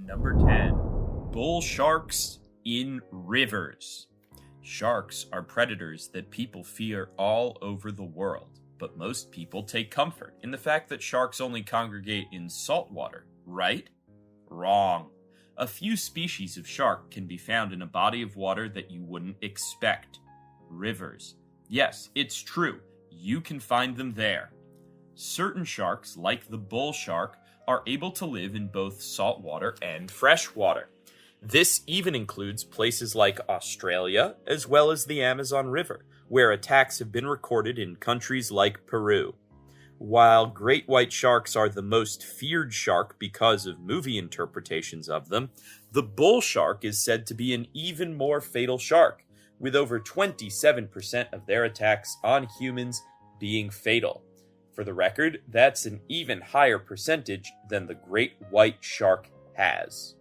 Number 10. Bull sharks in rivers. Sharks are predators that people fear all over the world, but most people take comfort in the fact that sharks only congregate in saltwater, right? Wrong. A few species of shark can be found in a body of water that you wouldn't expect. Rivers. Yes, it's true. You can find them there. Certain sharks, like the bull shark, are able to live in both saltwater and freshwater. This even includes places like Australia, as well as the Amazon River, where attacks have been recorded in countries like Peru. While great white sharks are the most feared shark because of movie interpretations of them, the bull shark is said to be an even more fatal shark, with over 27% of their attacks on humans being fatal. For the record, that's an even higher percentage than the great white shark has.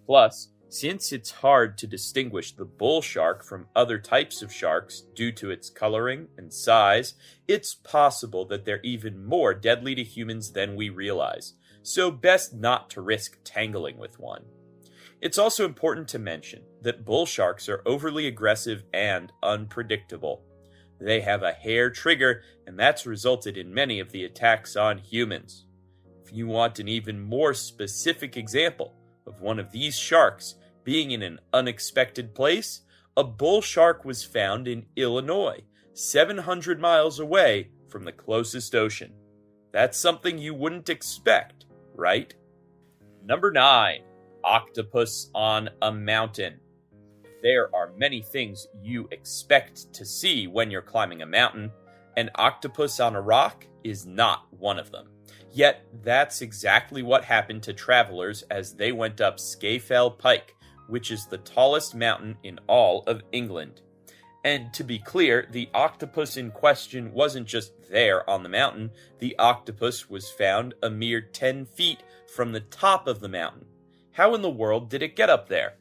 Plus, since it's hard to distinguish the bull shark from other types of sharks due to its coloring and size, it's possible that they're even more deadly to humans than we realize, so best not to risk tangling with one. It's also important to mention that bull sharks are overly aggressive and unpredictable. They have a hair trigger, and that's resulted in many of the attacks on humans. If you want an even more specific example of one of these sharks being in an unexpected place, a bull shark was found in Illinois, 700 miles away from the closest ocean. That's something you wouldn't expect, right? Number 9. Octopus on a mountain. There are many things you expect to see when you're climbing a mountain. An octopus on a rock is not one of them. Yet, that's exactly what happened to travelers as they went up Scafell Pike, which is the tallest mountain in all of England. And to be clear, the octopus in question wasn't just there on the mountain. The octopus was found a mere 10 feet from the top of the mountain. How in the world did it get up there?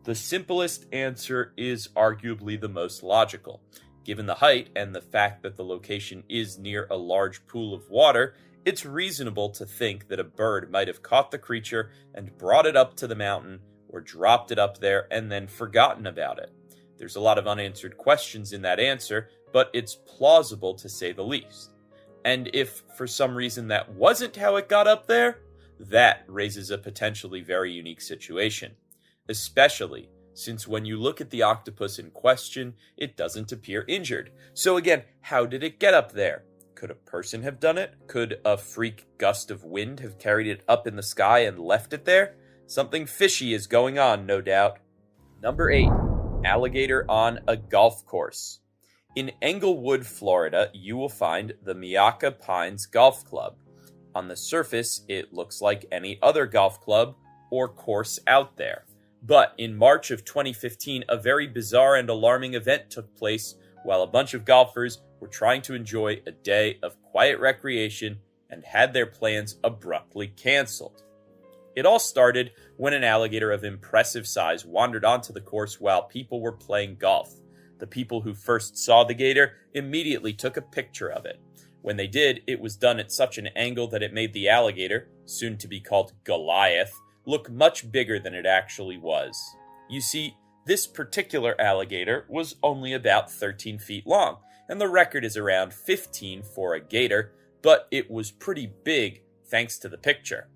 The simplest answer is arguably the most logical. Given the height and the fact that the location is near a large pool of water, it's reasonable to think that a bird might have caught the creature and brought it up to the mountain, or dropped it up there and then forgotten about it. There's a lot of unanswered questions in that answer, but it's plausible to say the least. And if for some reason that wasn't how it got up there, that raises a potentially very unique situation. Especially since when you look at the octopus in question, it doesn't appear injured. So again, how did it get up there? Could a person have done it? Could a freak gust of wind have carried it up in the sky and left it there? Something fishy is going on, no doubt. Number 8. Alligator on a golf course. In Englewood, Florida, you will find the Myakka Pines Golf Club. On the surface, it looks like any other golf club or course out there. But in March of 2015, a very bizarre and alarming event took place while a bunch of golfers were trying to enjoy a day of quiet recreation and had their plans abruptly canceled. It all started when an alligator of impressive size wandered onto the course while people were playing golf. The people who first saw the gator immediately took a picture of it. When they did, it was done at such an angle that it made the alligator, soon to be called Goliath, look much bigger than it actually was. You see, this particular alligator was only about 13 feet long, and the record is around 15 for a gator, but it was pretty big thanks to the picture.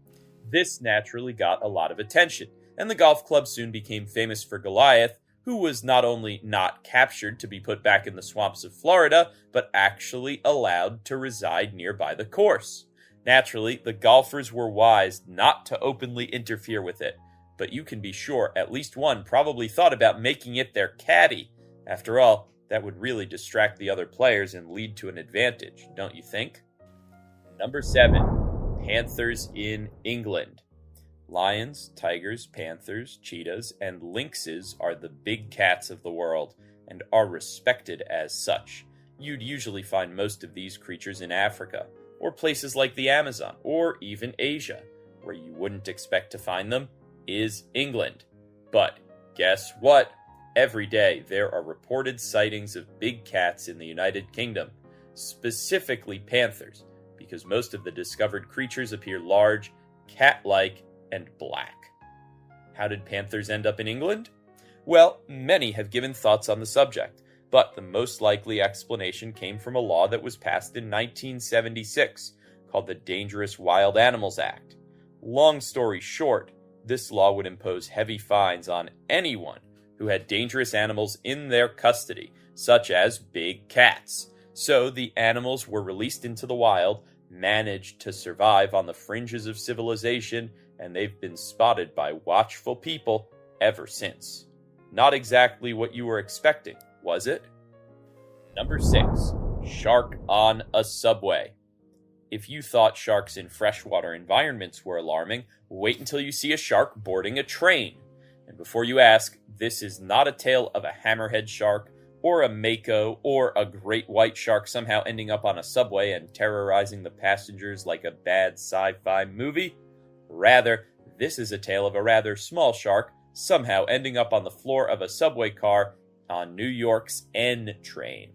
This naturally got a lot of attention, and the golf club soon became famous for Goliath, who was not only not captured to be put back in the swamps of Florida, but actually allowed to reside nearby the course. Naturally, the golfers were wise not to openly interfere with it, but you can be sure at least one probably thought about making it their caddy. After all, that would really distract the other players and lead to an advantage, don't you think? Number 7. Panthers in England. Lions, tigers, panthers, cheetahs, and lynxes are the big cats of the world and are respected as such. You'd usually find most of these creatures in Africa, or places like the Amazon, or even Asia. Where you wouldn't expect to find them is England. But guess what? Every day there are reported sightings of big cats in the United Kingdom, specifically panthers, because most of the discovered creatures appear large, cat-like, and black. How did panthers end up in England? Well, many have given thoughts on the subject, but the most likely explanation came from a law that was passed in 1976 called the Dangerous Wild Animals Act. Long story short, this law would impose heavy fines on anyone who had dangerous animals in their custody, such as big cats. So the animals were released into the wild, managed to survive on the fringes of civilization, and they've been spotted by watchful people ever since. Not exactly what you were expecting, was it? Number 6. Shark on a subway. If you thought sharks in freshwater environments were alarming, wait until you see a shark boarding a train. And before you ask, this is not a tale of a hammerhead shark, or a mako, or a great white shark somehow ending up on a subway and terrorizing the passengers like a bad sci-fi movie. Rather, this is a tale of a rather small shark somehow ending up on the floor of a subway car on New York's N train.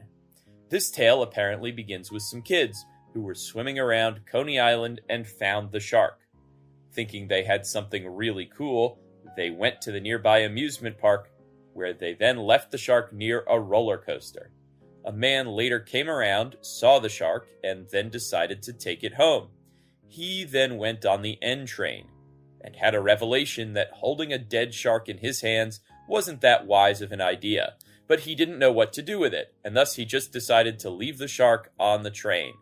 This tale apparently begins with some kids who were swimming around Coney Island and found the shark. Thinking they had something really cool, they went to the nearby amusement park, where they then left the shark near a roller coaster. A man later came around, saw the shark, and then decided to take it home. He then went on the N train, and had a revelation that holding a dead shark in his hands wasn't that wise of an idea, but he didn't know what to do with it, and thus he just decided to leave the shark on the train.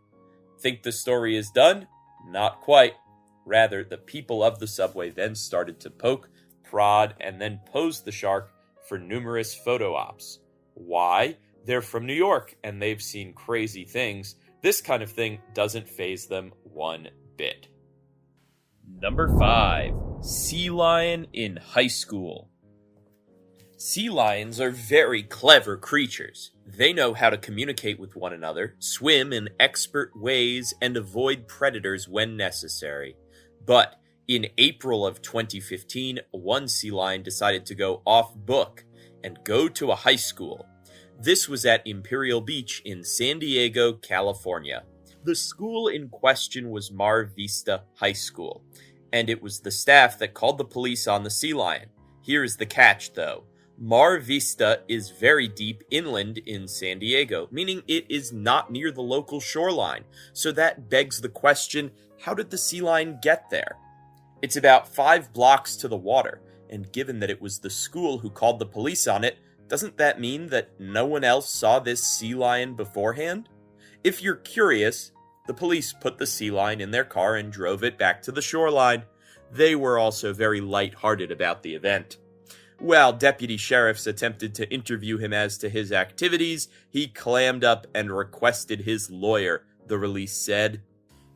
Think the story is done? Not quite. Rather, the people of the subway then started to poke, prod, and then pose the shark for numerous photo ops. Why? They're from New York, and they've seen crazy things. This kind of thing doesn't faze them one bit. Number 5. Sea lion in high school. Sea lions are very clever creatures. They know how to communicate with one another, swim in expert ways, and avoid predators when necessary. But in April of 2015, one sea lion decided to go off book and go to a high school. This was at Imperial Beach in San Diego, California. The school in question was Mar Vista High School, and it was the staff that called the police on the sea lion. Here is the catch, though. Mar Vista is very deep inland in San Diego, meaning it is not near the local shoreline. So that begs the question, how did the sea lion get there? It's about 5 blocks to the water, and given that it was the school who called the police on it, doesn't that mean that no one else saw this sea lion beforehand? If you're curious, the police put the sea lion in their car and drove it back to the shoreline. They were also very lighthearted about the event. While deputy sheriffs attempted to interview him as to his activities, he clammed up and requested his lawyer, the release said.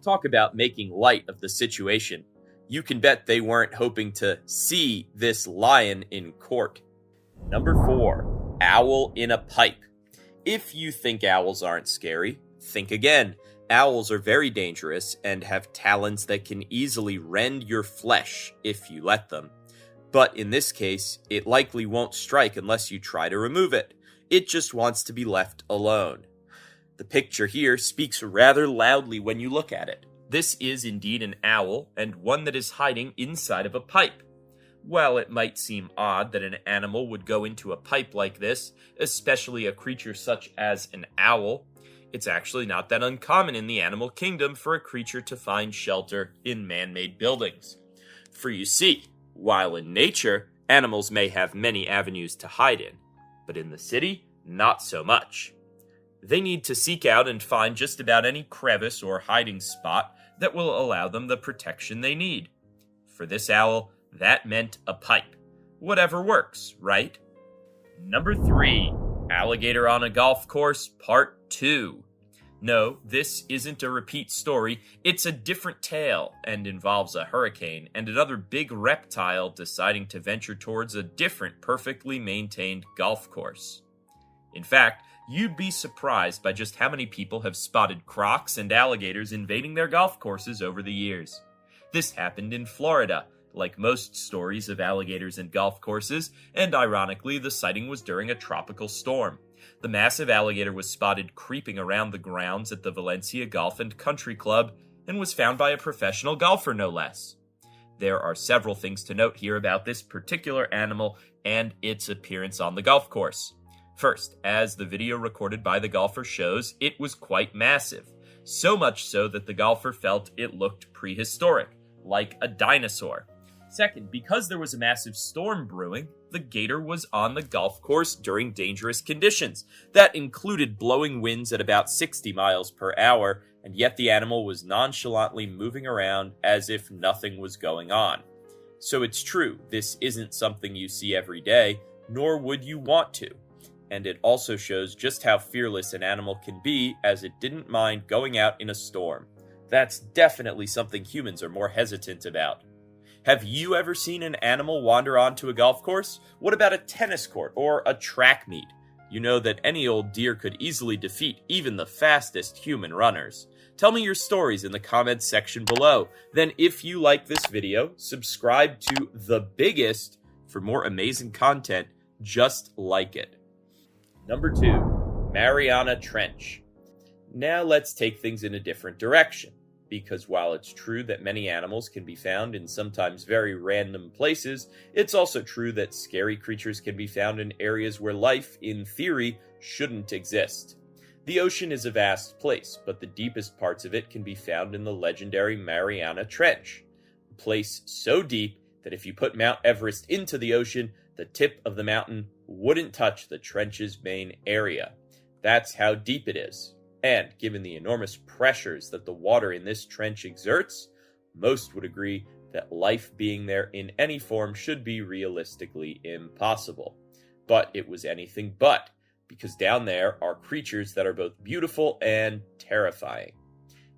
Talk about making light of the situation. You can bet they weren't hoping to see this lion in court. Number 4. Owl in a pipe. If you think owls aren't scary, think again. Owls are very dangerous and have talons that can easily rend your flesh if you let them. But in this case, it likely won't strike unless you try to remove it. It just wants to be left alone. The picture here speaks rather loudly when you look at it. This is indeed an owl, and one that is hiding inside of a pipe. While it might seem odd that an animal would go into a pipe like this, especially a creature such as an owl, it's actually not that uncommon in the animal kingdom for a creature to find shelter in man-made buildings. For you see, while in nature, animals may have many avenues to hide in, but in the city, not so much. They need to seek out and find just about any crevice or hiding spot that will allow them the protection they need. For this owl, that meant a pipe. Whatever works, right? Number 3. Alligator on a Golf Course, Part 2. No, this isn't a repeat story. It's a different tale and involves a hurricane and another big reptile deciding to venture towards a different perfectly maintained golf course. In fact, you'd be surprised by just how many people have spotted crocs and alligators invading their golf courses over the years. This happened in Florida, like most stories of alligators and golf courses, and ironically, the sighting was during a tropical storm. The massive alligator was spotted creeping around the grounds at the Valencia Golf and Country Club and was found by a professional golfer, no less. There are several things to note here about this particular animal and its appearance on the golf course. First, as the video recorded by the golfer shows, it was quite massive. So much so that the golfer felt it looked prehistoric, like a dinosaur. Second, because there was a massive storm brewing, the gator was on the golf course during dangerous conditions. That included blowing winds at about 60 miles per hour, and yet the animal was nonchalantly moving around as if nothing was going on. So it's true, this isn't something you see every day, nor would you want to. And it also shows just how fearless an animal can be, as it didn't mind going out in a storm. That's definitely something humans are more hesitant about. Have you ever seen an animal wander onto a golf course? What about a tennis court or a track meet? You know that any old deer could easily defeat even the fastest human runners. Tell me your stories in the comments section below. Then if you like this video, subscribe to The Biggest for more amazing content just like it. Number 2, Mariana Trench. Now let's take things in a different direction, because while it's true that many animals can be found in sometimes very random places, it's also true that scary creatures can be found in areas where life, in theory, shouldn't exist. The ocean is a vast place, but the deepest parts of it can be found in the legendary Mariana Trench, a place so deep that if you put Mount Everest into the ocean, the tip of the mountain wouldn't touch the trench's main area. That's how deep it is. And given the enormous pressures that the water in this trench exerts, most would agree that life being there in any form should be realistically impossible. But it was anything but, because down there are creatures that are both beautiful and terrifying.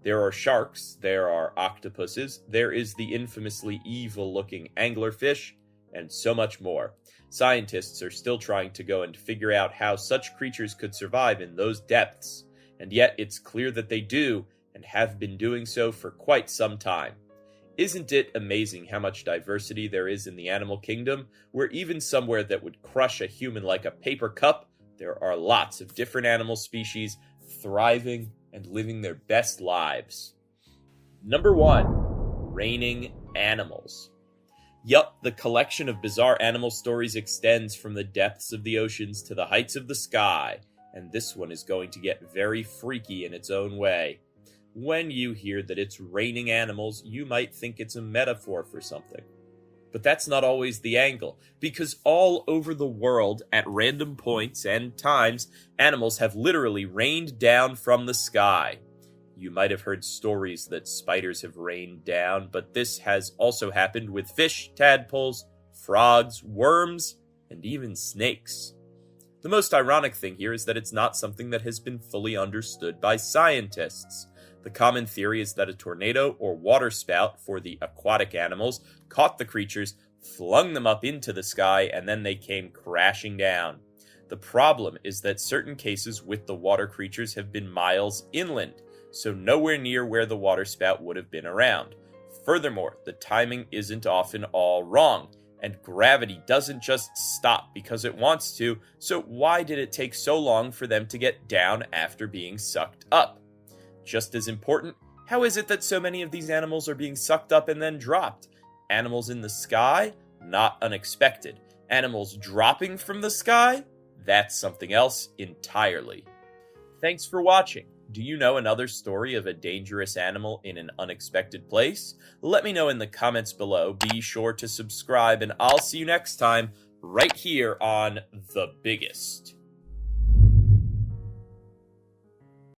There are sharks, there are octopuses, there is the infamously evil-looking anglerfish, and so much more. Scientists are still trying to go and figure out how such creatures could survive in those depths, and yet it's clear that they do, and have been doing so for quite some time. Isn't it amazing how much diversity there is in the animal kingdom, where even somewhere that would crush a human like a paper cup, there are lots of different animal species thriving and living their best lives. Number 1, raining animals. Yup, the collection of bizarre animal stories extends from the depths of the oceans to the heights of the sky, and this one is going to get very freaky in its own way. When you hear that it's raining animals, you might think it's a metaphor for something. But that's not always the angle, because all over the world, at random points and times, animals have literally rained down from the sky. You might have heard stories that spiders have rained down, but this has also happened with fish, tadpoles, frogs, worms, and even snakes. The most ironic thing here is that it's not something that has been fully understood by scientists. The common theory is that a tornado or waterspout for the aquatic animals caught the creatures, flung them up into the sky, and then they came crashing down. The problem is that certain cases with the water creatures have been miles inland, so nowhere near where the waterspout would have been around. Furthermore, the timing isn't often all wrong, and gravity doesn't just stop because it wants to, so why did it take so long for them to get down after being sucked up? Just as important, how is it that so many of these animals are being sucked up and then dropped? Animals in the sky? Not unexpected. Animals dropping from the sky? That's something else entirely. Thanks for watching. Do you know another story of a dangerous animal in an unexpected place? Let me know in the comments below. Be sure to subscribe, and I'll see you next time right here on The Biggest.